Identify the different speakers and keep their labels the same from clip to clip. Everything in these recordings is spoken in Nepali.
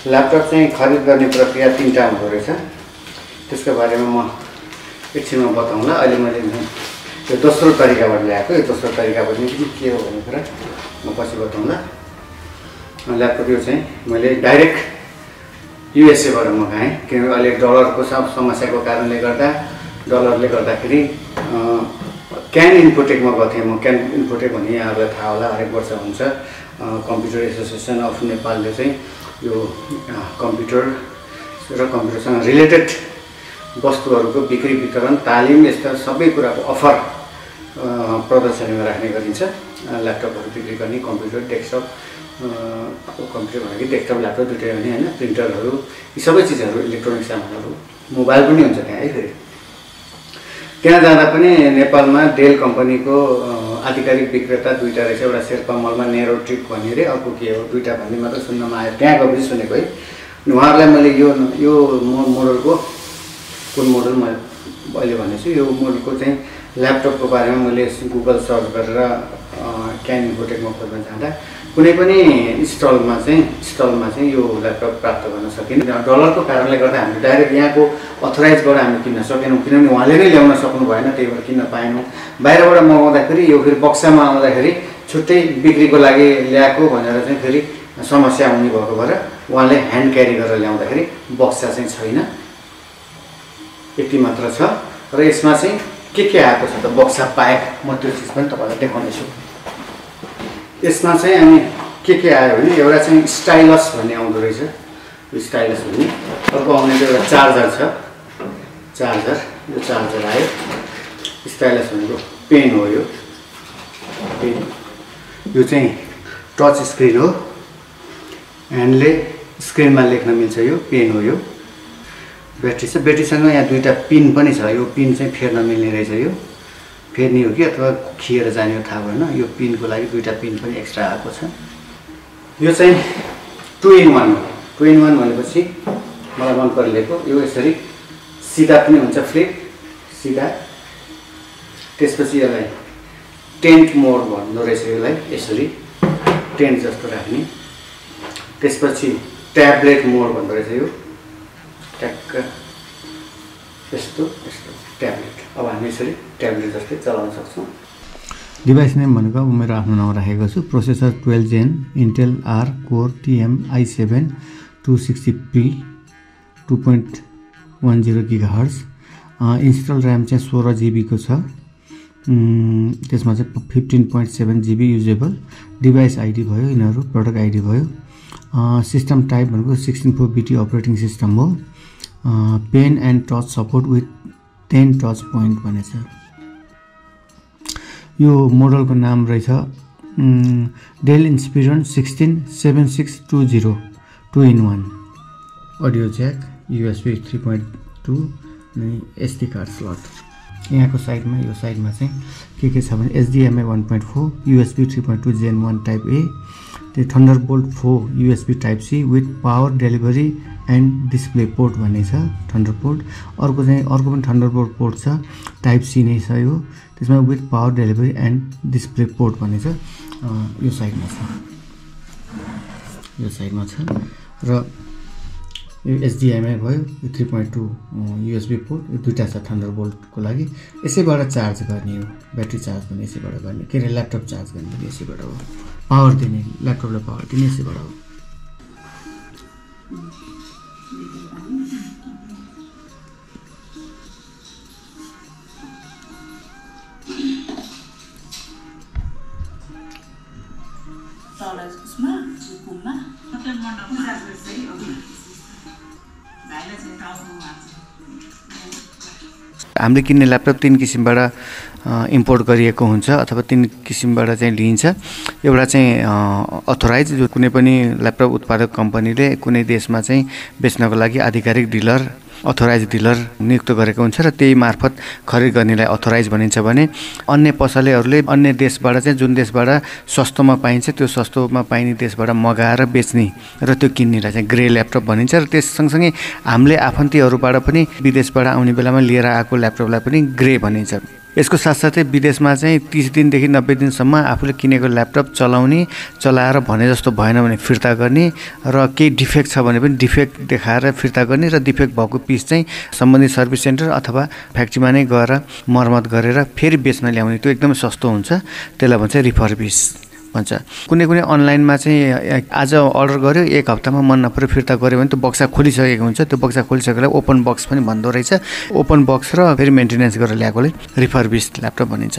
Speaker 1: ल्यापटप चाहिँ खरिद गर्ने प्रक्रिया 3टा हुँदो रहेछ। त्यसको बारेमा म एकछिनमा बताउँला। अहिले मैले यो दोस्रो तरिकाबाट ल्याएको, यो दोस्रो तरिका पनि के हो भन्ने कुरा म पछि बताउँला। ल्यापटप यो चाहिँ मैले डाइरेक्ट युएसएबाट मगाएँ, किनभने अहिले डलरको समस्याको कारणले गर्दाखेरि क्यान इन्फोटेकमा गएको थिएँ म। क्यान इन्फोटेक भन्ने यहाँहरूलाई थाहा होला, हरेक वर्ष हुन्छ। कम्प्युटर एसोसिएसन अफ नेपालले चाहिँ यो कम्प्युटर र कम्प्युटरसँग रिलेटेड वस्तुहरूको बिक्री वितरण तालिम यस्ता सबै कुराको अफर प्रदर्शनीमा राख्ने गरिन्छ। ल्यापटपहरू बिक्री गर्ने, कम्प्युटर डेस्कटप, कम्प्युटर भनेको डेस्कटप ल्यापटप दुइटै हुने होइन, प्रिन्टरहरू, यी सबै चिजहरू, इलेक्ट्रोनिक सामानहरू, मोबाइल पनि हुन्छ त्यहाँ है। फेरि त्यहाँ जाँदा पनि नेपालमा डेल कम्पनीको आधिकारिक विक्रेता 2टा रहेछ। एउटा शेर्पा मलमा नेरोट्रिक भन्ने रे, अर्को के हो 2टा भन्ने मात्र सुन्नमा आयो। त्यहाँ गएपछि सुनेको है। उहाँहरूलाई मैले यो मोडलको कुन मोडल म अहिले भनेछु, यो मोडलको चाहिँ ल्यापटपको बारेमा मैले गुगल सर्च गरेर क्यान इन्फोटेकमा खोज्न जाँदा कुनै पनि स्टलमा चाहिँ यो ल्यापटप प्राप्त गर्न सकिन। डलरको कारणले गर्दा हामीले डाइरेक्ट यहाँको अथोराइजबाट हामी किन्न सकेनौँ, किनभने उहाँले नै ल्याउन सक्नु भएन, त्यही भएर किन्न पाएनौँ। बाहिरबाट मगाउँदाखेरि यो फेरि बक्सामा आउँदाखेरि छुट्टै बिक्रीको लागि ल्याएको भनेर चाहिँ फेरि समस्या हुने भएको भएर उहाँले ह्यान्ड क्यारी गरेर ल्याउँदाखेरि बक्सा चाहिँ छैन, यति मात्र छ। र यसमा चाहिँ के आएको छ त बक्सा बाहेक, म त्यो चिज पनि तपाईँलाई देखाउनेछु। यसमा चाहिँ हामी के आयो भने एउटा चाहिँ स्टाइलस भन्ने आउँदो रहेछ, यो स्टाइलस भन्ने। अर्को आउने चाहिँ एउटा चार्जर छ, यो चार्जर आयो। स्टाइलस भनेको पेन हो, यो पेन, यो चाहिँ टच स्क्रिन हो, ह्यान्डले स्क्रिनमा लेख्न मिल्छ, यो पेन हो। यो ब्याट्री छ, ब्याट्रीसँग यहाँ 2टा पिन पनि छ। यो पिन चाहिँ फेर्न मिल्ने रहेछ, यो फेर्ने हो कि अथवा खिएर जाने हो थाहा भएन। यो पिनको लागि 2टा पिन पनि एक्स्ट्रा आएको छ। यो चाहिँ 2-in-1 हो। 2-in-1 भनेपछि मलाई मन परिरहेको, यो यसरी सिधा पनि हुन्छ, फ्लिप सिधा। त्यसपछि यसलाई टेन्ट मोड भन्दो रहेछ, यसलाई यसरी टेन्ट जस्तो राख्ने। त्यसपछि ट्याब्लेट मोड भन्दो रहेछ, यो ट्याक्क यस्तो ट्याब्लेट। अब हामी यसरी ट्याब्लेट जस्तै चलाउन सक्छौँ। डिभाइस नेम भनेको मेरो आफ्नो नाम राखेको छु। Processor 12 Gen Intel R core TM i7 260p 2.10 GHz। Install RAM चाहिँ 16 GB को छ। त्यसमा चाहिँ 15.7 GB युजेबल। डिभाइस आइडी भयो, यिनीहरू प्रडक्ट आइडी भयो। सिस्टम टाइप भनेको 16.4 अपरेटिङ सिस्टम हो। Pen and touch support with 10 touch point भनेछ। यो मोडलको नाम रहेछ Dell Inspiron 167620 2-in-1। Audio jack, USB 3.2 अनि SD कार्ड स्लट। यहाँको साइडमा, यो साइडमा चाहिँ के छ भने HDMI 1.4, USB 3.2 Gen 1 type A, थन्डरबोल्ट 4 USB type C with power delivery and display port भन्ने छ, थन्डरबोल्ट। अर्को पनि थन्डरबोल्ट पोर्ट छ, टाइप C नै छ यो। त्यसमा with power delivery and display port भन्ने छ। यो साइडमा छ र यो HDMI भयो, यो 3.2 USB पोर्ट, यो 2टा छ थन्डरबोल्टको लागि। यसैबाट चार्ज गर्ने हो, ब्याट्री चार्ज पनि यसैबाट गर्ने, के अरे ल्यापटप चार्ज गर्ने पनि यसैबाट हो। पावर दिने, ल्यापटपलाई पावर दिने यसैबाट हो। हामीले किन्ने ल्यापटप 3 किसिमबाट इम्पोर्ट गरिएको हुन्छ अथवा 3 किसिमबाट चाहिँ लिइन्छ। एउटा चाहिँ अथोराइज, जो कुनै पनि ल्यापटप उत्पादक कम्पनीले कुनै देशमा चाहिँ बेच्नको लागि आधिकारिक डिलर, अथोराइज डिलर नियुक्त गरेको हुन्छ र त्यही मार्फत खरिद गर्नेलाई अथोराइज भनिन्छ भने अन्य पसलेहरूले अन्य देशबाट चाहिँ जुन देशबाट सस्तोमा पाइन्छ त्यो सस्तोमा पाइने देशबाट मगाएर बेच्ने र त्यो किन्नेलाई चाहिँ ग्रे ल्यापटप भनिन्छ। र त्यस सँगसँगै हामीले आफन्तीहरूबाट पनि विदेशबाट आउने बेलामा लिएर आएको ल्यापटपलाई पनि ग्रे भनिन्छ। यसको साथसाथै विदेशमा चाहिँ 30 दिनदेखि 90 दिनसम्म आफूले किनेको ल्यापटप चलाएर भने जस्तो भएन भने फिर्ता गर्ने र केही डिफेक्ट छ भने पनि डिफेक्ट देखाएर फिर्ता गर्ने र डिफेक्ट भएको पिस चाहिँ सम्बन्धित सर्भिस सेन्टर अथवा फ्याक्ट्रीमा नै गएर मर्मत गरेर फेरि बेच्न ल्याउने त्यो एकदमै सस्तो हुन्छ त्यसलाई भन्छ रिफर्बिस भन्छ कुनै अनलाइनमा चाहिँ आज अर्डर गर्यो एक हप्तामा मन नपर्यो फिर्ता गर्यो भने त्यो बक्सा खोलिसकेको हुन्छ त्यो बक्सा खोलिसकेकोलाई ओपन बक्स पनि भन्दो रहेछ ओपन बक्स र फेरि मेन्टेनेन्स गरेर ल्याएकोले रिफर्बिस ल्यापटप भनिन्छ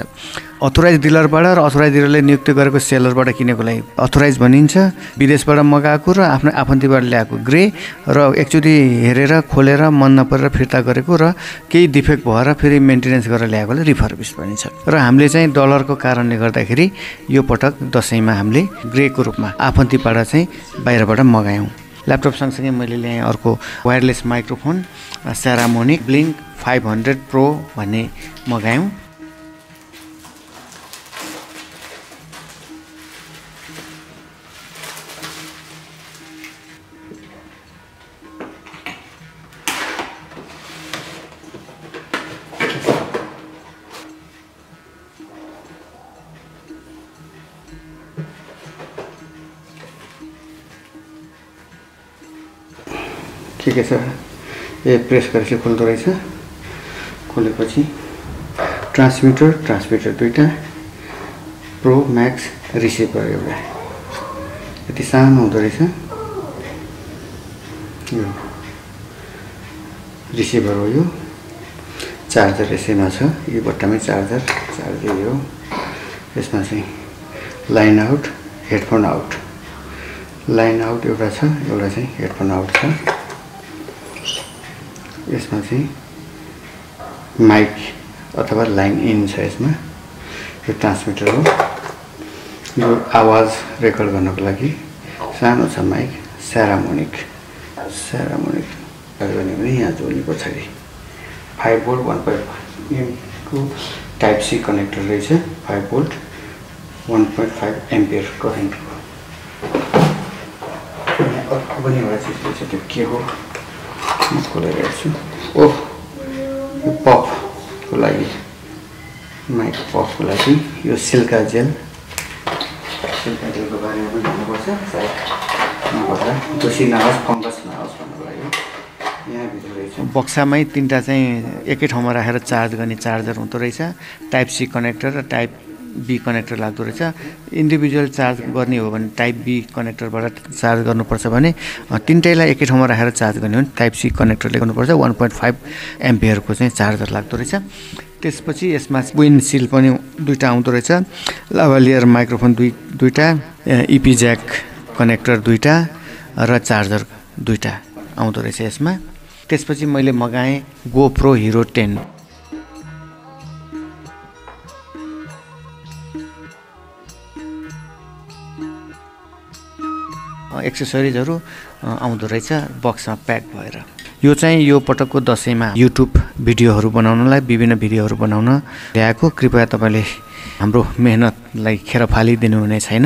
Speaker 1: अथोराइज डिलरबाट र अथोराइज डिलरले नियुक्त गरेको सेलरबाट किनेकोलाई अथोराइज भनिन्छ विदेशबाट मगाएको र आफ्नो आफन्तीबाट ल्याएको ग्रे र एकचोटि हेरेर खोलेर मन नपरेर फिर्ता गरेको र केही डिफेक्ट भएर फेरि मेन्टेनेन्स गरेर ल्याएकोले रिफर्बिस भनिन्छ र हामीले चाहिँ डलरको कारणले गर्दाखेरि यो पटक दसैँमा हामीले ग्रेको रूपमा आफन्तीबाट चाहिँ बाहिरबाट मगायौँ ल्यापटप सँगसँगै मैले ल्याएँ अर्को वायरलेस माइक्रोफोन सेरामोनिक ब्लिङ्क 500 प्रो भन्ने मगायौँ के छ प्रेस गरेपछि खोल्दो रहेछ खोलेपछि ट्रान्समिटर दुईटा प्रो म्याक्स रिसिभर एउटा यति सानो हुँदो रहेछ यो रिसिभर हो यो चार्जर यसैमा छ यो बट्टामै चार्जर हो यसमा चाहिँ लाइन आउट हेडफोन आउट एउटा छ एउटा चाहिँ हेडफोन आउट छ यसमा चाहिँ माइक अथवा लाइन इन छ यसमा यो ट्रान्समिटर हो यो आवाज रेकर्ड गर्नको लागि सानो छ माइक सेरामोनिक गर्ने भने यहाँ जोड्ने पछाडि 5 भोल्ट 1.5 को टाइप सी कनेक्टर रहेछ 5 भोल्ट 1.5 एम्पियर करेन्टको अर्को पनि एउटा चिज रहेछ त्यो के हो म खोलेर हेर्छु ओह यो पफको लागि माइक पफको लागि यो सिल्का जेलको बारेमा पनि भन्नुपर्छ सायद नभएर दोषी नहोस् फङ्गस नहोस् भन्नुको लागि यहाँभित्र रहेछ बक्सामै तिनवटा चाहिँ एकै ठाउँमा राखेर चार्ज गर्ने चार्जर हुँदो रहेछ टाइप सी कनेक्टर र टाइप बी कनेक्टर लाग्दो रहेछ इन्डिभिजुअल चार्ज गर्ने हो भने टाइप बी कनेक्टरबाट चार्ज गर्नुपर्छ भने तिनटैलाई एकै ठाउँमा राखेर चार्ज गर्ने हो भने टाइप सी कनेक्टरले गर्नुपर्छ 1.5 एम्पियरको चाहिँ चार्जर लाग्दो रहेछ त्यसपछि यसमा विन्ड सिल पनि दुईटा आउँदो रहेछ लाभालियर माइक्रोफोन दुईटा इपी ज्याक कनेक्टर दुईटा र चार्जर दुईटा आउँदो रहेछ यसमा त्यसपछि मैले मगाएँ गोप्रो हिरो 10 एक्सेसरिजहरू आउँदो रहेछ बक्समा प्याक भएर यो चाहिँ यो पटकको दसैँमा युट्युब भिडियोहरू बनाउनलाई विभिन्न भिडियोहरू बनाउन ल्याएको कृपया तपाईँले हाम्रो मेहनतलाई खेर फालिदिनु हुने छैन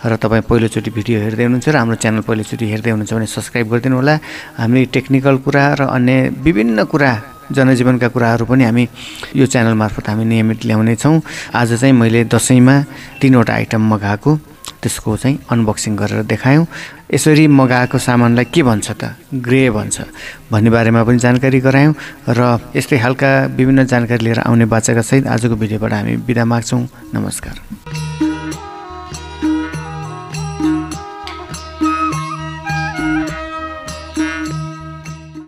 Speaker 1: र तपाईँ पहिलोचोटि भिडियो हेर्दै हुनुहुन्छ र हाम्रो च्यानल पहिलोचोटि हेर्दै हुनुहुन्छ भने सब्सक्राइब गरिदिनु होला हामी टेक्निकल कुरा र अन्य विभिन्न कुरा जनजीवनका कुराहरू पनि हामी यो च्यानल मार्फत हामी नियमित ल्याउने छौँ आज चाहिँ मैले दसैँमा 3वटा आइटम मगाएको त्यसको चाहिँ अनबक्सिङ गरेर देखायौँ यसरी मगाएको सामानलाई के भन्छ त ग्रे भन्छ भन्ने बारेमा पनि जानकारी गरायौँ र यस्तै हालका विभिन्न जानकारी लिएर आउने बाचाका सहित आजको भिडियोबाट हामी बिदा माग्छौँ नमस्कार।